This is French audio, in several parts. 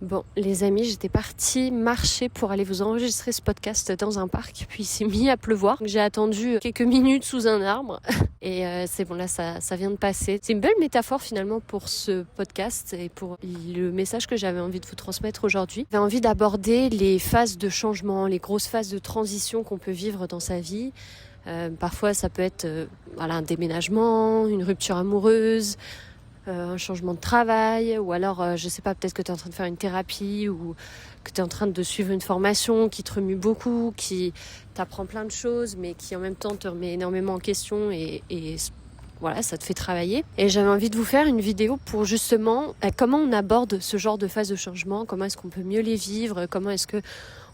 Bon, les amis, j'étais partie marcher pour aller vous enregistrer ce podcast dans un parc, puis il s'est mis à pleuvoir. J'ai attendu quelques minutes sous un arbre et c'est bon, là ça vient de passer. C'est une belle métaphore finalement pour ce podcast et pour le message que j'avais envie de vous transmettre aujourd'hui. J'avais envie d'aborder les phases de changement, les grosses phases de transition qu'on peut vivre dans sa vie. Parfois ça peut être un déménagement, une rupture amoureuse, un changement de travail, ou alors, je sais pas, peut-être que tu es en train de faire une thérapie ou que tu es en train de suivre une formation qui te remue beaucoup, qui t'apprend plein de choses, mais qui en même temps te remet énormément en question et voilà, ça te fait travailler. Et j'avais envie de vous faire une vidéo pour justement comment on aborde ce genre de phase de changement, comment est-ce qu'on peut mieux les vivre, comment est-ce que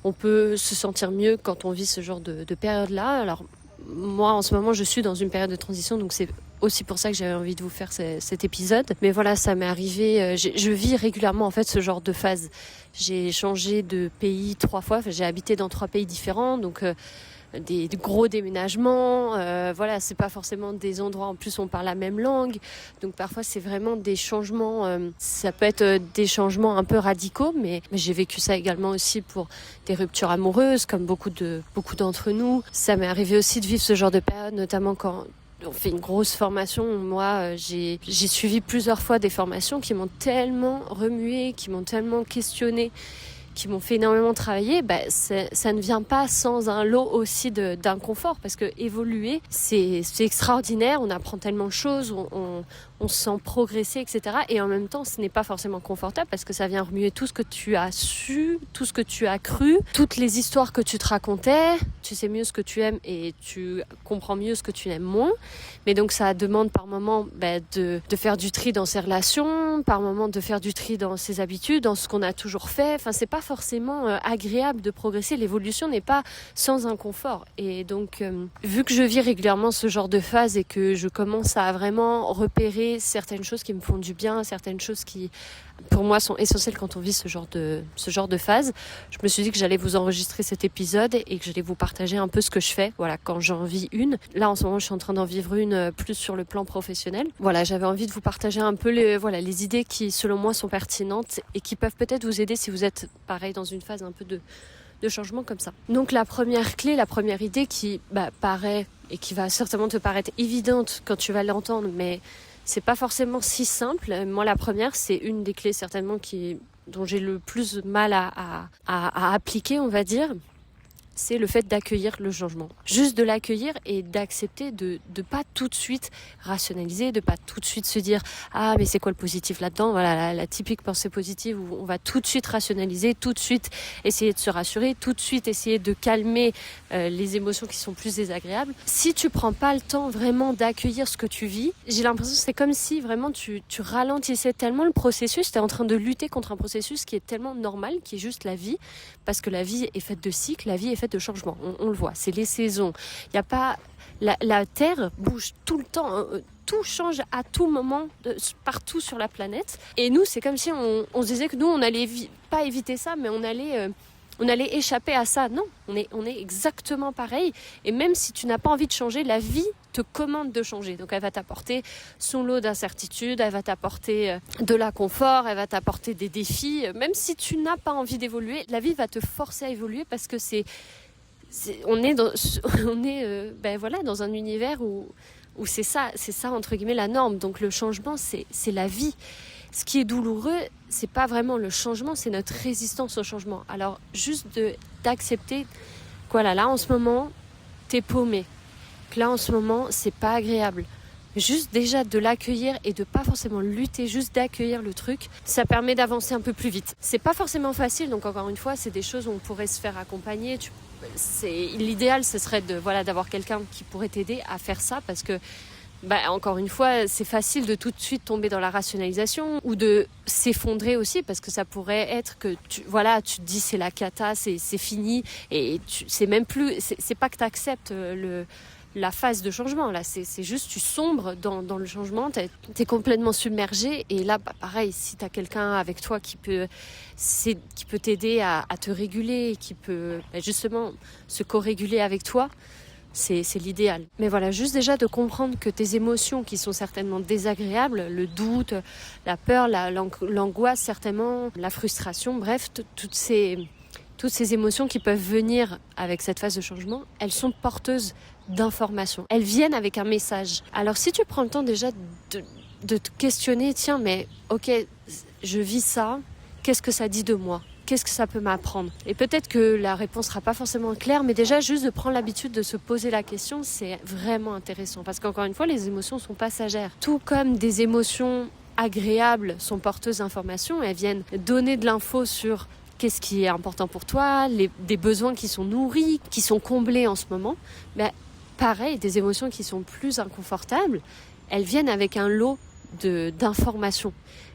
on peut se sentir mieux quand on vit ce genre de période-là. Alors, moi, en ce moment, je suis dans une période de transition, donc c'est aussi pour ça que j'avais envie de vous faire cet épisode. Mais voilà, ça m'est arrivé, je vis régulièrement en fait ce genre de phase. J'ai changé de pays 3 fois, j'ai habité dans 3 pays différents, donc des gros déménagements, voilà, c'est pas forcément des endroits en plus où on parle la même langue, donc parfois c'est vraiment des changements, ça peut être des changements un peu radicaux, mais j'ai vécu ça également aussi pour des ruptures amoureuses, comme beaucoup d'entre nous. Ça m'est arrivé aussi de vivre ce genre de période, notamment quand on fait une grosse formation. Moi, j'ai suivi plusieurs fois des formations qui m'ont tellement remué, qui m'ont tellement questionné, qui m'ont fait énormément travailler. Ça ne vient pas sans un lot aussi d'inconfort, parce que évoluer, c'est extraordinaire, on apprend tellement de choses, on se sent progresser, etc. Et en même temps, ce n'est pas forcément confortable, parce que ça vient remuer tout ce que tu as su, tout ce que tu as cru, toutes les histoires que tu te racontais. Tu sais mieux ce que tu aimes et tu comprends mieux ce que tu aimes moins. Mais donc ça demande par moment de faire du tri dans ses relations, par moment de faire du tri dans ses habitudes, dans ce qu'on a toujours fait. Enfin, c'est pas forcément agréable de progresser. L'évolution n'est pas sans inconfort. Et donc, vu que je vis régulièrement ce genre de phase et que je commence à vraiment repérer certaines choses qui me font du bien, certaines choses qui, pour moi, sont essentielles quand on vit ce genre de phase, je me suis dit que j'allais vous enregistrer cet épisode et que j'allais vous partager un peu ce que je fais, voilà, quand j'en vis une. Là, en ce moment, je suis en train d'en vivre une plus sur le plan professionnel. Voilà, j'avais envie de vous partager un peu les idées qui, selon moi, sont pertinentes et qui peuvent peut-être vous aider si vous êtes, pareil, dans une phase un peu de changement comme ça. Donc la première clé, la première idée qui paraît et qui va certainement te paraître évidente quand tu vas l'entendre, mais c'est pas forcément si simple. Moi, la première, c'est une des clés certainement dont j'ai le plus mal à appliquer, on va dire. C'est le fait d'accueillir le changement. Juste de l'accueillir et d'accepter de pas tout de suite rationaliser, de pas tout de suite se dire « Ah, mais c'est quoi le positif là-dedans ?» Voilà, la typique pensée positive où on va tout de suite rationaliser, tout de suite essayer de se rassurer, tout de suite essayer de calmer les émotions qui sont plus désagréables. Si tu prends pas le temps vraiment d'accueillir ce que tu vis, j'ai l'impression que c'est comme si vraiment tu ralentissais tellement le processus, tu es en train de lutter contre un processus qui est tellement normal, qui est juste la vie, parce que la vie est faite de cycles, la vie est faite de changements, on le voit, c'est les saisons. Il y a pas la Terre bouge tout le temps, tout change à tout moment, partout sur la planète. Et nous, c'est comme si on se disait que nous, on allait pas éviter ça, mais on allait échapper à ça. Non, on est exactement pareil. Et même si tu n'as pas envie de changer, la vie te commande de changer. Donc elle va t'apporter son lot d'incertitudes, elle va t'apporter de l'inconfort, elle va t'apporter des défis. Même si tu n'as pas envie d'évoluer, la vie va te forcer à évoluer, parce que on est dans un univers où c'est ça entre guillemets la norme. Donc le changement, c'est la vie. Ce qui est douloureux, c'est pas vraiment le changement, c'est notre résistance au changement. Alors juste d'accepter voilà, là en ce moment t'es paumé, que là en ce moment c'est pas agréable. Juste déjà de l'accueillir et de pas forcément lutter, juste d'accueillir le truc, ça permet d'avancer un peu plus vite. C'est pas forcément facile, donc encore une fois, c'est des choses où on pourrait se faire accompagner. L'idéal, ce serait d'avoir quelqu'un qui pourrait t'aider à faire ça, parce que encore une fois, c'est facile de tout de suite tomber dans la rationalisation ou de s'effondrer aussi, parce que ça pourrait être que tu te dis c'est la cata, c'est fini, et c'est même plus, c'est pas que tu acceptes la phase de changement, là, c'est juste tu sombres dans le changement, t'es complètement submergé. Et là, pareil, si t'as quelqu'un avec toi qui peut t'aider à te réguler, qui peut justement se co-réguler avec toi, C'est l'idéal. Mais voilà, juste déjà de comprendre que tes émotions qui sont certainement désagréables, le doute, la peur, l'angoisse certainement, la frustration, bref, toutes ces émotions qui peuvent venir avec cette phase de changement, elles sont porteuses d'informations. Elles viennent avec un message. Alors si tu prends le temps déjà de te questionner, tiens, mais ok, je vis ça, qu'est-ce que ça dit de moi ? Qu'est-ce que ça peut m'apprendre ? Et peut-être que la réponse sera pas forcément claire, mais déjà juste de prendre l'habitude de se poser la question, c'est vraiment intéressant. Parce qu'encore une fois, les émotions sont passagères. Tout comme des émotions agréables sont porteuses d'informations, elles viennent donner de l'info sur qu'est-ce qui est important pour toi, des besoins qui sont nourris, qui sont comblés en ce moment. Mais pareil, des émotions qui sont plus inconfortables, elles viennent avec un lot d'informations.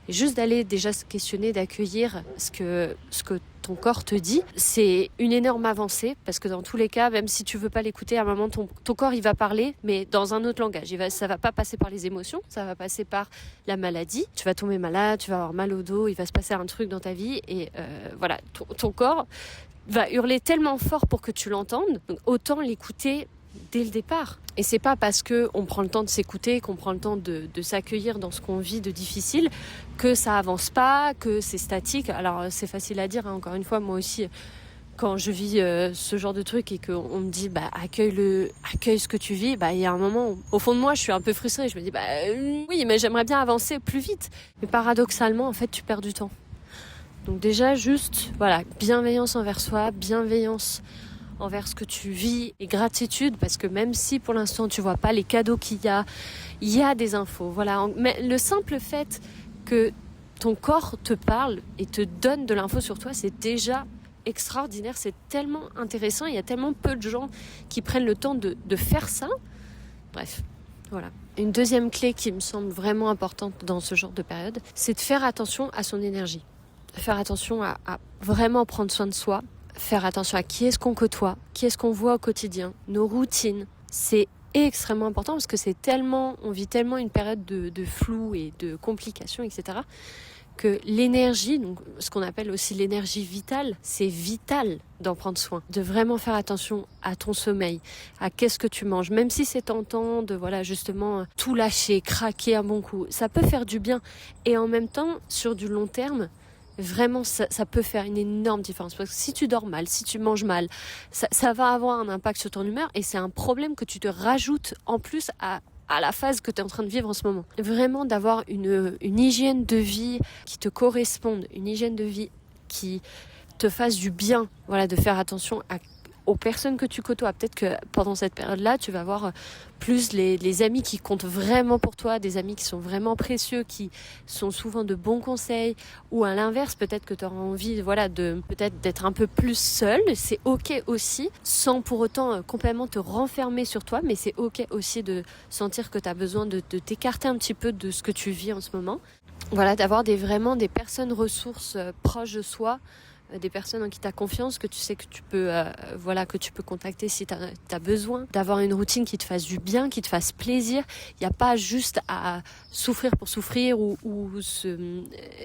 Et juste d'aller déjà se questionner, d'accueillir ce que ton corps te dit, c'est une énorme avancée, parce que dans tous les cas, même si tu veux pas l'écouter, à un moment ton corps il va parler, mais dans un autre langage. Ça va pas passer par les émotions, ça va passer par la maladie. Tu vas tomber malade, tu vas avoir mal au dos, il va se passer un truc dans ta vie, et voilà, ton corps va hurler tellement fort pour que tu l'entendes, donc autant l'écouter dès le départ. Et c'est pas parce que on prend le temps de s'écouter, qu'on prend le temps de s'accueillir dans ce qu'on vit de difficile, que ça avance pas, que c'est statique. Alors c'est facile à dire, hein. Encore une fois, moi aussi, quand je vis ce genre de truc et qu'on me dit accueille ce que tu vis, il y a un moment où, au fond de moi, je suis un peu frustrée. Je me dis oui, mais j'aimerais bien avancer plus vite. Mais paradoxalement, en fait, tu perds du temps. Donc déjà, juste, voilà, bienveillance envers soi, bienveillance envers ce que tu vis et gratitude, parce que même si pour l'instant tu vois pas les cadeaux qu'il y a des infos. Voilà, mais le simple fait que ton corps te parle et te donne de l'info sur toi, c'est déjà extraordinaire, c'est tellement intéressant. Il y a tellement peu de gens qui prennent le temps de faire ça. Bref, voilà. Une deuxième clé qui me semble vraiment importante dans ce genre de période, c'est de faire attention à son énergie. Faire attention à vraiment prendre soin de soi. Faire attention à qui est-ce qu'on côtoie, qui est-ce qu'on voit au quotidien, nos routines. C'est extrêmement important parce que on vit tellement une période de flou et de complications, etc., que l'énergie, donc ce qu'on appelle aussi l'énergie vitale, c'est vital d'en prendre soin, de vraiment faire attention à ton sommeil, à qu'est-ce que tu manges, même si c'est tentant de justement tout lâcher, craquer un bon coup, ça peut faire du bien. Et en même temps, sur du long terme, vraiment, ça peut faire une énorme différence. Parce que si tu dors mal, si tu manges mal, ça va avoir un impact sur ton humeur, et c'est un problème que tu te rajoutes en plus à la phase que tu es en train de vivre en ce moment. Vraiment d'avoir une hygiène de vie qui te corresponde, une hygiène de vie qui te fasse du bien. Voilà, de faire attention aux personnes que tu côtoies. Peut-être que pendant cette période-là, tu vas avoir plus les amis qui comptent vraiment pour toi, des amis qui sont vraiment précieux, qui sont souvent de bons conseils, ou à l'inverse, peut-être que tu auras envie peut-être d'être un peu plus seul. C'est ok aussi, sans pour autant complètement te renfermer sur toi, mais c'est ok aussi de sentir que tu as besoin de t'écarter un petit peu de ce que tu vis en ce moment. Voilà, d'avoir vraiment des personnes ressources proches de soi, des personnes en qui tu as confiance, que tu sais que tu peux contacter si tu as besoin, d'avoir une routine qui te fasse du bien, qui te fasse plaisir. Il n'y a pas juste à souffrir pour souffrir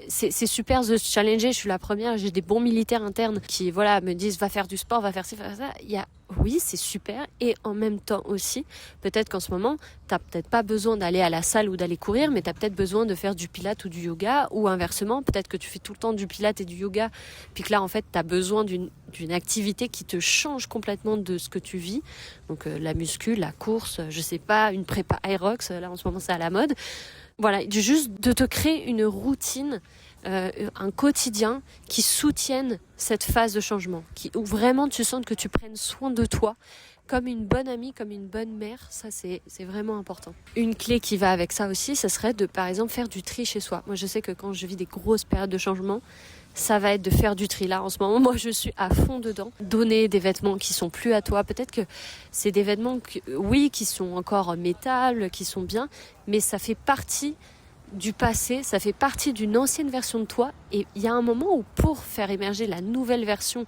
c'est super de se challenger. Je suis la première, j'ai des bons militaires internes qui me disent va faire du sport, va faire ci, va faire ça. Oui, c'est super, et en même temps aussi, peut-être qu'en ce moment, t'as peut-être pas besoin d'aller à la salle ou d'aller courir, mais t'as peut-être besoin de faire du pilates ou du yoga, ou inversement, peut-être que tu fais tout le temps du pilates et du yoga, puis que là, en fait, t'as besoin d'une activité qui te change complètement de ce que tu vis. Donc la muscu, la course, je sais pas, une prépa Aerox, là en ce moment c'est à la mode. Voilà, juste de te créer une routine, un quotidien qui soutienne cette phase de changement, où vraiment tu sens que tu prennes soin de toi comme une bonne amie, comme une bonne mère. Ça c'est vraiment important. Une clé qui va avec ça aussi, ça serait de par exemple faire du tri chez soi. Moi je sais que quand je vis des grosses périodes de changement, ça va être de faire du tri. Là, en ce moment, moi, je suis à fond dedans. Donner des vêtements qui sont plus à toi. Peut-être que c'est des vêtements qui sont encore métal, qui sont bien, mais ça fait partie du passé, ça fait partie d'une ancienne version de toi. Et il y a un moment où, pour faire émerger la nouvelle version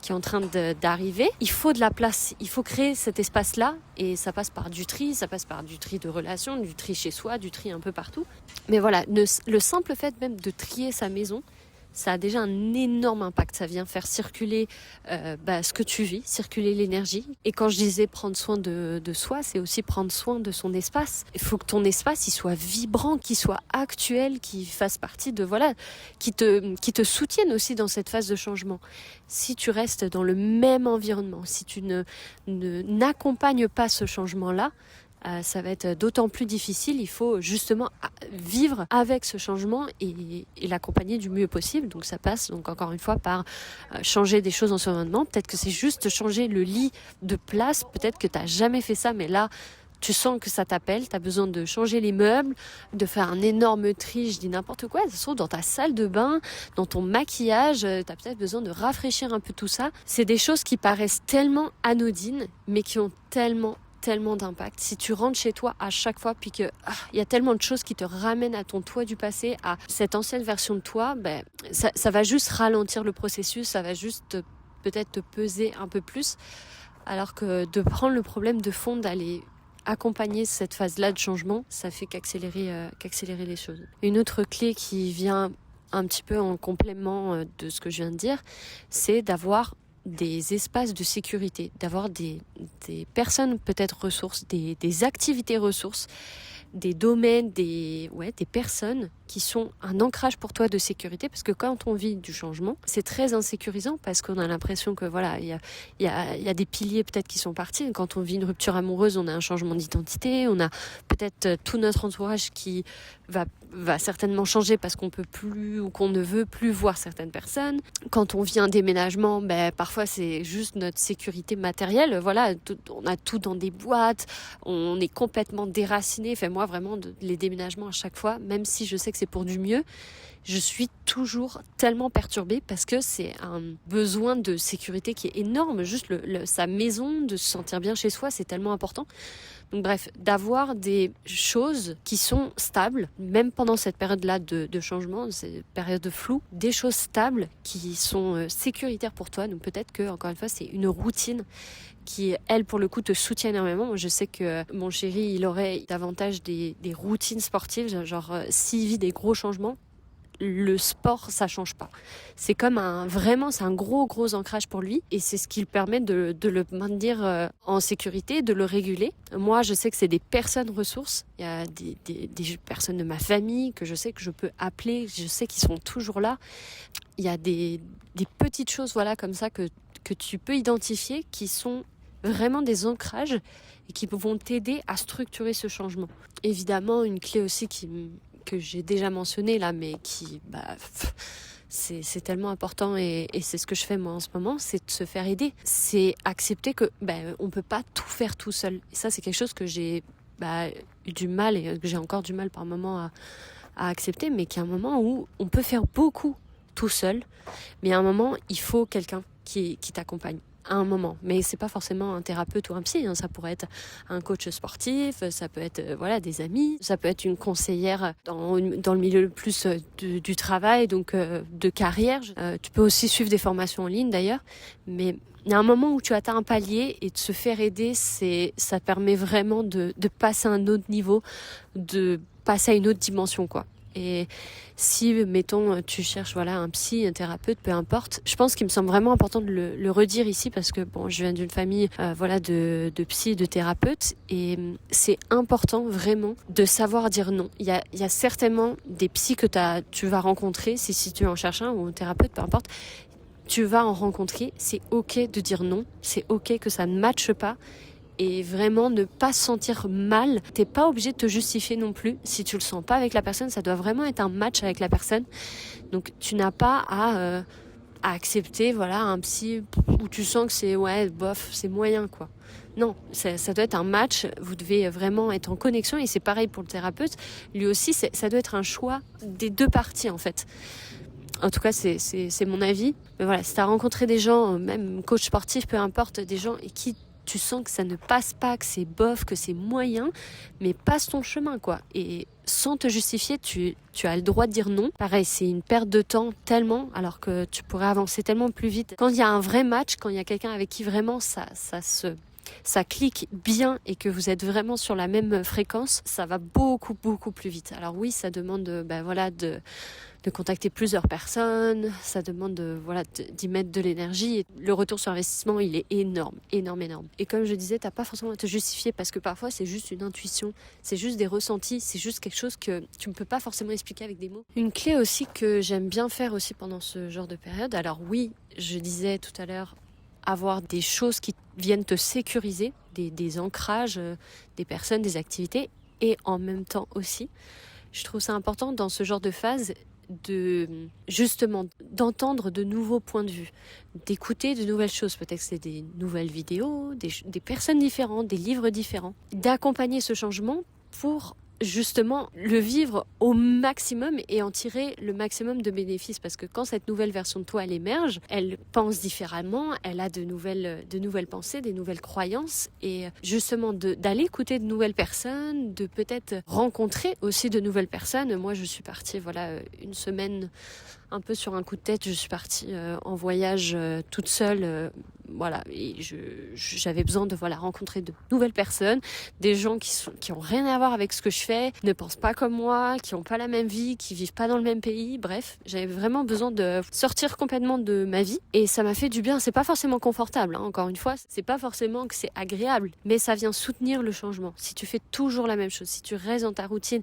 qui est en train d'arriver, il faut de la place. Il faut créer cet espace-là, et ça passe par du tri. Ça passe par du tri de relations, du tri chez soi, du tri un peu partout. Mais voilà, le simple fait même de trier sa maison, ça a déjà un énorme impact. Ça vient faire circuler ce que tu vis, circuler l'énergie. Et quand je disais prendre soin de soi, c'est aussi prendre soin de son espace. Il faut que ton espace il soit vibrant, qu'il soit actuel, qu'il fasse partie de qui te soutienne aussi dans cette phase de changement. Si tu restes dans le même environnement, si tu n'accompagnes pas ce changement-là, ça va être d'autant plus difficile. Il faut justement vivre avec ce changement et l'accompagner du mieux possible. Donc ça passe donc encore une fois par changer des choses dans son environnement. Peut-être que c'est juste changer le lit de place. Peut-être que tu n'as jamais fait ça, mais là, tu sens que ça t'appelle, tu as besoin de changer les meubles, de faire un énorme tri, je dis n'importe quoi, ça se trouve dans ta salle de bain, dans ton maquillage, tu as peut-être besoin de rafraîchir un peu tout ça. C'est des choses qui paraissent tellement anodines, mais qui ont tellement d'impact. Si tu rentres chez toi à chaque fois, puis que y a tellement de choses qui te ramènent à ton toi du passé, à cette ancienne version de toi, ça va juste ralentir le processus, ça va juste peut-être te peser un peu plus, alors que de prendre le problème de fond, d'aller accompagner cette phase-là de changement, ça fait qu'accélérer les choses. Une autre clé qui vient un petit peu en complément de ce que je viens de dire, c'est d'avoir des espaces de sécurité, d'avoir des personnes peut-être ressources, des activités ressources, des domaines, des personnes qui sont un ancrage pour toi de sécurité, parce que quand on vit du changement, c'est très insécurisant parce qu'on a l'impression que il y a des piliers peut-être qui sont partis. Quand on vit une rupture amoureuse, on a un changement d'identité, on a peut-être tout notre entourage qui va certainement changer parce qu'on peut plus ou qu'on ne veut plus voir certaines personnes. Quand on vit un déménagement, parfois c'est juste notre sécurité matérielle. Voilà, on a tout dans des boîtes, on est complètement déraciné. Moi vraiment, les déménagements à chaque fois, même si je sais que c'est pour du mieux, je suis toujours tellement perturbée parce que c'est un besoin de sécurité qui est énorme. Juste sa maison, de se sentir bien chez soi, c'est tellement important. Donc bref, d'avoir des choses qui sont stables, même pendant cette période-là de changement, cette période de flou, des choses stables qui sont sécuritaires pour toi. Donc peut-être que, encore une fois, c'est une routine qui, elle, pour le coup, te soutient énormément. Moi, je sais que mon chéri, il aurait davantage des routines sportives, genre s'il vit des gros changements, le sport, ça change pas. C'est comme c'est un gros ancrage pour lui et c'est ce qui lui permet de le maintenir en sécurité, de le réguler. Moi, je sais que c'est des personnes ressources. Il y a des personnes de ma famille que je sais que je peux appeler, je sais qu'ils sont toujours là. Il y a des petites choses, comme ça que tu peux identifier qui sont vraiment des ancrages et qui vont t'aider à structurer ce changement. Évidemment, une clé aussi que j'ai déjà mentionné là, mais qui c'est tellement important et c'est ce que je fais moi en ce moment, c'est de se faire aider, c'est accepter que on peut pas tout faire tout seul. Et ça, c'est quelque chose que j'ai eu du mal et que j'ai encore du mal par moment à accepter, mais qu'il y a un moment où on peut faire beaucoup tout seul, mais à un moment il faut quelqu'un qui t'accompagne à un moment, mais c'est pas forcément un thérapeute ou un psy, ça pourrait être un coach sportif, ça peut être des amis, ça peut être une conseillère dans le milieu plus du travail, donc de carrière. Tu peux aussi suivre des formations en ligne d'ailleurs, mais il y a un moment où tu atteins un palier et de se faire aider, ça permet vraiment de passer à un autre niveau, de passer à une autre dimension, quoi. Et si, mettons, tu cherches un psy, un thérapeute, peu importe, je pense qu'il me semble vraiment important de le redire ici parce que je viens d'une famille de psy, de thérapeutes et c'est important vraiment de savoir dire non. Il y a certainement des psys que tu vas rencontrer, si tu en cherches un ou un thérapeute, peu importe, tu vas en rencontrer, c'est ok de dire non, c'est ok que ça ne matche pas. Et vraiment ne pas se sentir mal. T'es pas obligé de te justifier non plus. Si tu le sens pas avec la personne, ça doit vraiment être un match avec la personne. Donc tu n'as pas à accepter un psy où tu sens que c'est bof, c'est moyen quoi. Non, ça doit être un match. Vous devez vraiment être en connexion et c'est pareil pour le thérapeute. Lui aussi, ça doit être un choix des deux parties en fait. En tout cas, c'est mon avis. Mais si t'as rencontré des gens, même coach sportif, peu importe, des gens et qui tu sens que ça ne passe pas, que c'est bof, que c'est moyen, mais passe ton chemin, quoi. Et sans te justifier, tu as le droit de dire non. Pareil, c'est une perte de temps tellement, alors que tu pourrais avancer tellement plus vite. Quand il y a un vrai match, quand il y a quelqu'un avec qui vraiment ça se ça clique bien et que vous êtes vraiment sur la même fréquence, ça va beaucoup beaucoup plus vite. Alors oui, ça demande de contacter plusieurs personnes, ça demande d'y mettre de l'énergie. Et le retour sur investissement, il est énorme. Et comme je disais, t'as pas forcément à te justifier parce que parfois c'est juste une intuition, c'est juste des ressentis, c'est juste quelque chose que tu ne peux pas forcément expliquer avec des mots. Une clé aussi que j'aime bien faire aussi pendant ce genre de période, alors oui, je disais tout à l'heure, avoir des choses qui viennent te sécuriser, des ancrages, des personnes, des activités, et en même temps aussi, je trouve ça important dans ce genre de phase d'entendre de nouveaux points de vue, d'écouter de nouvelles choses, peut-être que c'est des nouvelles vidéos, des personnes différentes, des livres différents, d'accompagner ce changement pour justement le vivre au maximum et en tirer le maximum de bénéfices, parce que quand cette nouvelle version de toi elle émerge, elle pense différemment, elle a de nouvelles pensées, des nouvelles croyances, et justement d'aller écouter de nouvelles personnes, de peut-être rencontrer aussi de nouvelles personnes. Moi je suis partie une semaine un peu sur un coup de tête, je suis partie en voyage toute seule, et j'avais besoin de rencontrer de nouvelles personnes, des gens qui ont rien à voir avec ce que je fais, ne pensent pas comme moi, qui ont pas la même vie, qui vivent pas dans le même pays. Bref, j'avais vraiment besoin de sortir complètement de ma vie, et ça m'a fait du bien. C'est pas forcément confortable, encore une fois, c'est pas forcément que c'est agréable, mais ça vient soutenir le changement. Si tu fais toujours la même chose, si tu restes dans ta routine,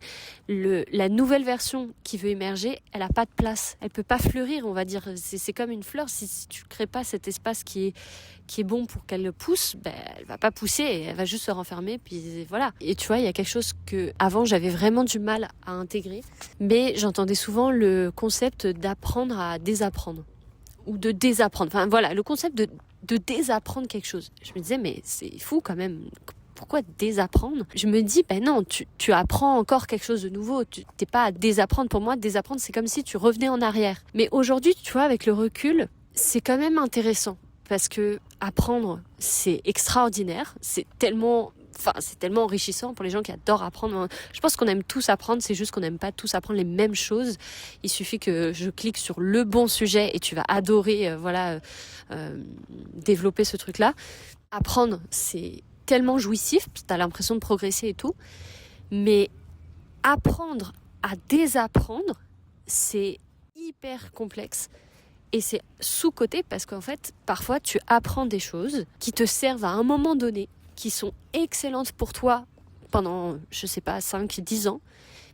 la nouvelle version qui veut émerger, elle a pas de place, elle peut pas fleurir, on va dire. C'est comme une fleur, si tu crées pas cet espace qui est bon pour qu'elle pousse, elle va pas pousser, elle va juste se renfermer, puis voilà. Et tu vois, il y a quelque chose que avant j'avais vraiment du mal à intégrer, mais j'entendais souvent le concept d'apprendre à désapprendre, ou de désapprendre, le concept de désapprendre quelque chose. Je me disais, mais c'est fou quand même. Pourquoi désapprendre ? Je me dis, non, tu apprends encore quelque chose de nouveau. Tu t'es pas à désapprendre. Pour moi, désapprendre, c'est comme si tu revenais en arrière. Mais aujourd'hui, tu vois, avec le recul, c'est quand même intéressant. Parce que apprendre, c'est extraordinaire. C'est tellement enrichissant pour les gens qui adorent apprendre. Je pense qu'on aime tous apprendre, c'est juste qu'on n'aime pas tous apprendre les mêmes choses. Il suffit que je clique sur le bon sujet et tu vas adorer développer ce truc-là. Apprendre, c'est tellement jouissif, tu as l'impression de progresser et tout, mais apprendre à désapprendre, c'est hyper complexe et c'est sous-coté, parce qu'en fait, parfois tu apprends des choses qui te servent à un moment donné, qui sont excellentes pour toi pendant, 5-10 ans,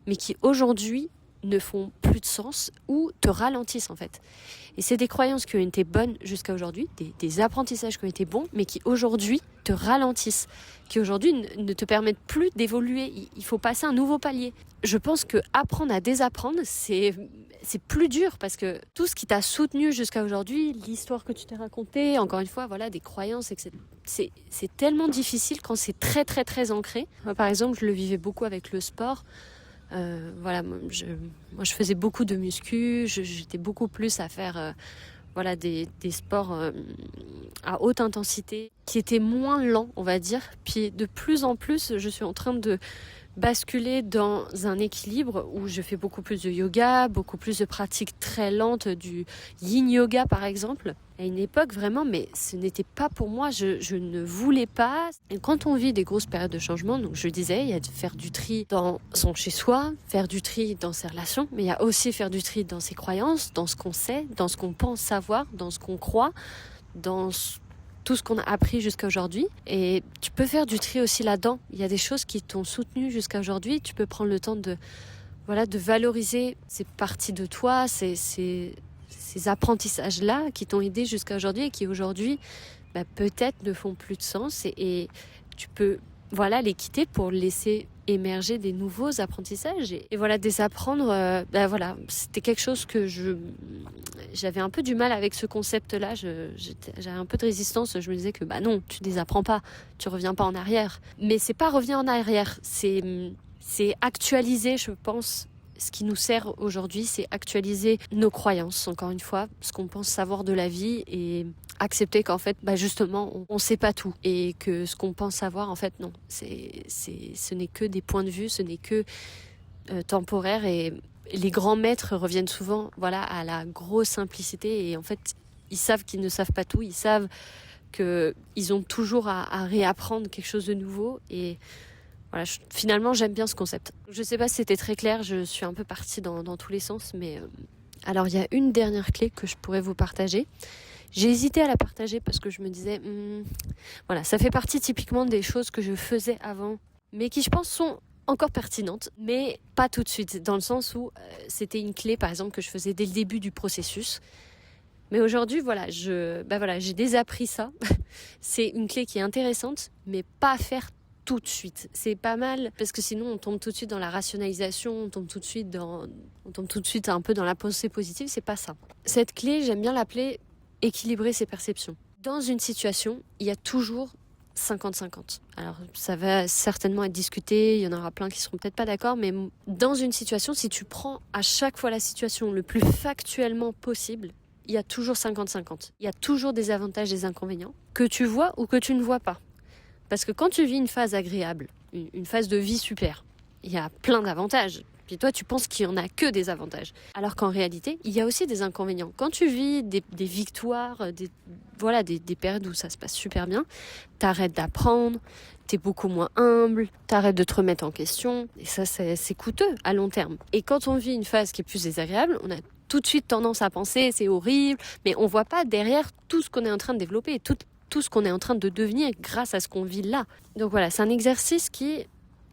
mais qui aujourd'hui ne font plus de sens ou te ralentissent en fait. Et c'est des croyances qui ont été bonnes jusqu'à aujourd'hui, des apprentissages qui ont été bons, mais qui aujourd'hui te ralentissent, qui aujourd'hui ne te permettent plus d'évoluer. Il faut passer un nouveau palier. Je pense que apprendre à désapprendre, c'est plus dur, parce que tout ce qui t'a soutenu jusqu'à aujourd'hui, l'histoire que tu t'es racontée, encore une fois, des croyances, etc. C'est tellement difficile quand c'est très très très ancré. Moi, par exemple, je le vivais beaucoup avec le sport. Moi je faisais beaucoup de muscu, j'étais beaucoup plus à faire des sports à haute intensité qui étaient moins lents, on va dire. Puis de plus en plus, je suis en train de basculer dans un équilibre où je fais beaucoup plus de yoga, beaucoup plus de pratiques très lentes, du yin yoga par exemple. À une époque vraiment, mais ce n'était pas pour moi, je ne voulais pas. Et quand on vit des grosses périodes de changement, donc je disais, il y a de faire du tri dans son chez-soi, faire du tri dans ses relations, mais il y a aussi faire du tri dans ses croyances, dans ce qu'on sait, dans ce qu'on pense savoir, dans ce qu'on croit, dans tout ce qu'on a appris jusqu'à aujourd'hui. Et tu peux faire du tri aussi là-dedans. Il y a des choses qui t'ont soutenu jusqu'à aujourd'hui. Tu peux prendre le temps de valoriser ces parties de toi, ces apprentissages-là qui t'ont aidé jusqu'à aujourd'hui et qui aujourd'hui peut-être ne font plus de sens. Et tu peux les quitter pour laisser émerger des nouveaux apprentissages et désapprendre. C'était quelque chose que j'avais un peu du mal avec, ce concept-là. J'avais un peu de résistance. Je me disais que non, tu désapprends pas, tu reviens pas en arrière. Mais c'est pas revenir en arrière, c'est actualiser, je pense. Ce qui nous sert aujourd'hui, c'est actualiser nos croyances, encore une fois, ce qu'on pense savoir de la vie, et accepter qu'en fait, justement, on sait pas tout, et que ce qu'on pense savoir, en fait, non. Ce n'est que des points de vue, ce n'est que temporaire, et les grands maîtres reviennent souvent à la grosse simplicité, et en fait, ils savent qu'ils ne savent pas tout, ils savent qu'ils ont toujours à réapprendre quelque chose de nouveau. Et voilà, finalement, j'aime bien ce concept. Je ne sais pas si c'était très clair, je suis un peu partie dans tous les sens, mais... Alors, il y a une dernière clé que je pourrais vous partager. J'ai hésité à la partager parce que je me disais... voilà, ça fait partie typiquement des choses que je faisais avant, mais qui, je pense, sont encore pertinentes, mais pas tout de suite, dans le sens où c'était une clé, par exemple, que je faisais dès le début du processus. Mais aujourd'hui, voilà, j'ai désappris ça. C'est une clé qui est intéressante, mais pas à faire tout de suite. C'est pas mal, parce que sinon on tombe tout de suite dans la rationalisation, on tombe tout de suite un peu dans la pensée positive, c'est pas ça. Cette clé, j'aime bien l'appeler équilibrer ses perceptions. Dans une situation, il y a toujours 50-50. Alors ça va certainement être discuté, il y en aura plein qui seront peut-être pas d'accord, mais dans une situation, si tu prends à chaque fois la situation le plus factuellement possible, il y a toujours 50-50. Il y a toujours des avantages et des inconvénients, que tu vois ou que tu ne vois pas. Parce que quand tu vis une phase agréable, une phase de vie super, il y a plein d'avantages. Puis toi, tu penses qu'il n'y en a que des avantages. Alors qu'en réalité, il y a aussi des inconvénients. Quand tu vis des victoires, des périodes où ça se passe super bien, t'arrêtes d'apprendre, t'es beaucoup moins humble, t'arrêtes de te remettre en question. Et ça, c'est coûteux à long terme. Et quand on vit une phase qui est plus désagréable, on a tout de suite tendance à penser c'est horrible, mais on voit pas derrière tout ce qu'on est en train de développer, tout ce qu'on est en train de devenir grâce à ce qu'on vit là. Donc voilà, c'est un exercice qui,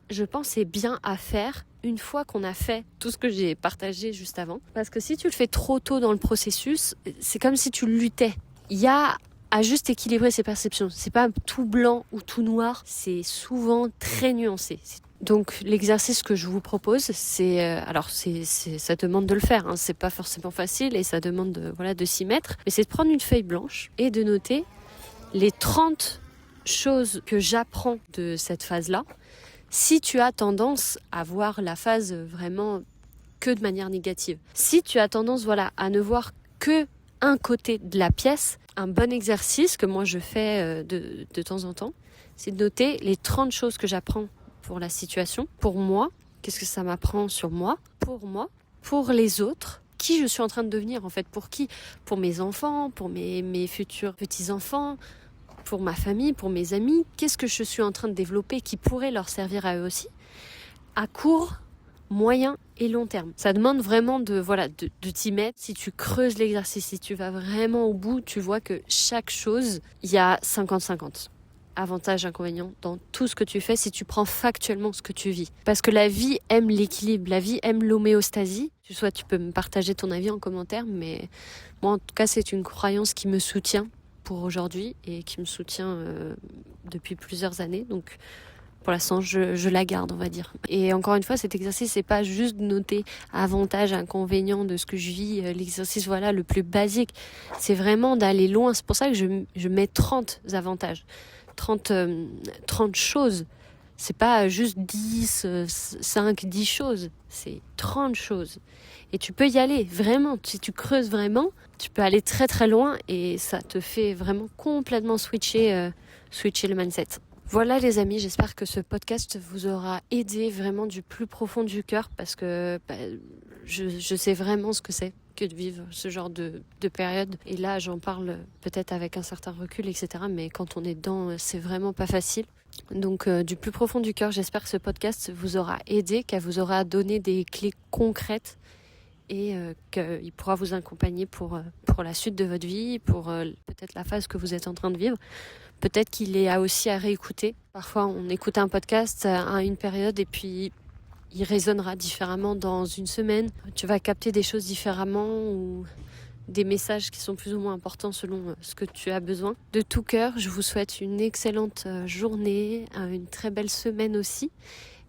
je pense, est bien à faire une fois qu'on a fait tout ce que j'ai partagé juste avant. Parce que si tu le fais trop tôt dans le processus, c'est comme si tu luttais. Il y a à juste équilibrer ses perceptions. C'est pas tout blanc ou tout noir, c'est souvent très nuancé. Donc l'exercice que je vous propose, ça demande de le faire, hein. C'est pas forcément facile et ça demande de s'y mettre. Mais c'est de prendre une feuille blanche et de noter les 30 choses que j'apprends de cette phase-là. Si tu as tendance à voir la phase vraiment que de manière négative, si tu as tendance à ne voir que un côté de la pièce, un bon exercice que moi je fais de temps en temps, c'est de noter les 30 choses que j'apprends pour la situation, pour moi, qu'est-ce que ça m'apprend sur moi, pour les autres, qui je suis en train de devenir en fait, pour qui, pour mes enfants, pour mes futurs petits-enfants, pour ma famille, pour mes amis, qu'est-ce que je suis en train de développer qui pourrait leur servir à eux aussi, à court, moyen et long terme. Ça demande vraiment de t'y mettre. Si tu creuses l'exercice, si tu vas vraiment au bout, tu vois que chaque chose, il y a 50-50. Avantages, inconvénients dans tout ce que tu fais si tu prends factuellement ce que tu vis. Parce que la vie aime l'équilibre, la vie aime l'homéostasie. Soit tu peux me partager ton avis en commentaire, mais moi en tout cas c'est une croyance qui me soutient pour aujourd'hui et qui me soutient depuis plusieurs années. Donc pour l'instant, je la garde, on va dire. Et encore une fois, cet exercice, c'est pas juste de noter avantages, inconvénients de ce que je vis, l'exercice le plus basique. C'est vraiment d'aller loin. C'est pour ça que je mets 30 avantages, 30 choses. C'est pas juste 10 choses, c'est 30 choses. Et tu peux y aller, vraiment. Si tu creuses vraiment, tu peux aller très très loin et ça te fait vraiment complètement switcher le mindset. Voilà les amis, j'espère que ce podcast vous aura aidé vraiment du plus profond du cœur parce que je sais vraiment ce que c'est que de vivre ce genre de période. Et là, j'en parle peut-être avec un certain recul, etc. Mais quand on est dedans, c'est vraiment pas facile. Donc du plus profond du cœur, j'espère que ce podcast vous aura aidé, qu'elle vous aura donné des clés concrètes et qu'il pourra vous accompagner pour la suite de votre vie, pour peut-être la phase que vous êtes en train de vivre. Peut-être qu'il est aussi à réécouter. Parfois, on écoute un podcast à une période et puis il résonnera différemment dans une semaine. Tu vas capter des choses différemment ou des messages qui sont plus ou moins importants selon ce que tu as besoin. De tout cœur, je vous souhaite une excellente journée, une très belle semaine aussi.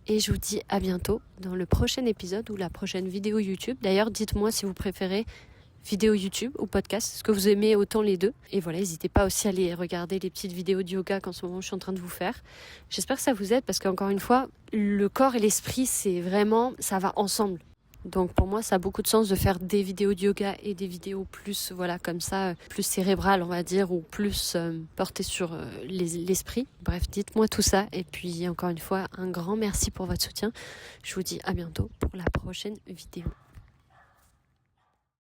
Et je vous dis à bientôt dans le prochain épisode ou la prochaine vidéo YouTube. D'ailleurs, dites-moi si vous préférez vidéo YouTube ou podcast, est-ce que vous aimez autant les deux? Et voilà, n'hésitez pas aussi à aller regarder les petites vidéos de yoga qu'en ce moment je suis en train de vous faire. J'espère que ça vous aide parce qu'encore une fois, le corps et l'esprit, c'est vraiment, ça va ensemble. Donc pour moi, ça a beaucoup de sens de faire des vidéos de yoga et des vidéos plus, comme ça, plus cérébrales, on va dire, ou plus portées sur l'esprit. Bref, dites-moi tout ça. Et puis encore une fois, un grand merci pour votre soutien. Je vous dis à bientôt pour la prochaine vidéo.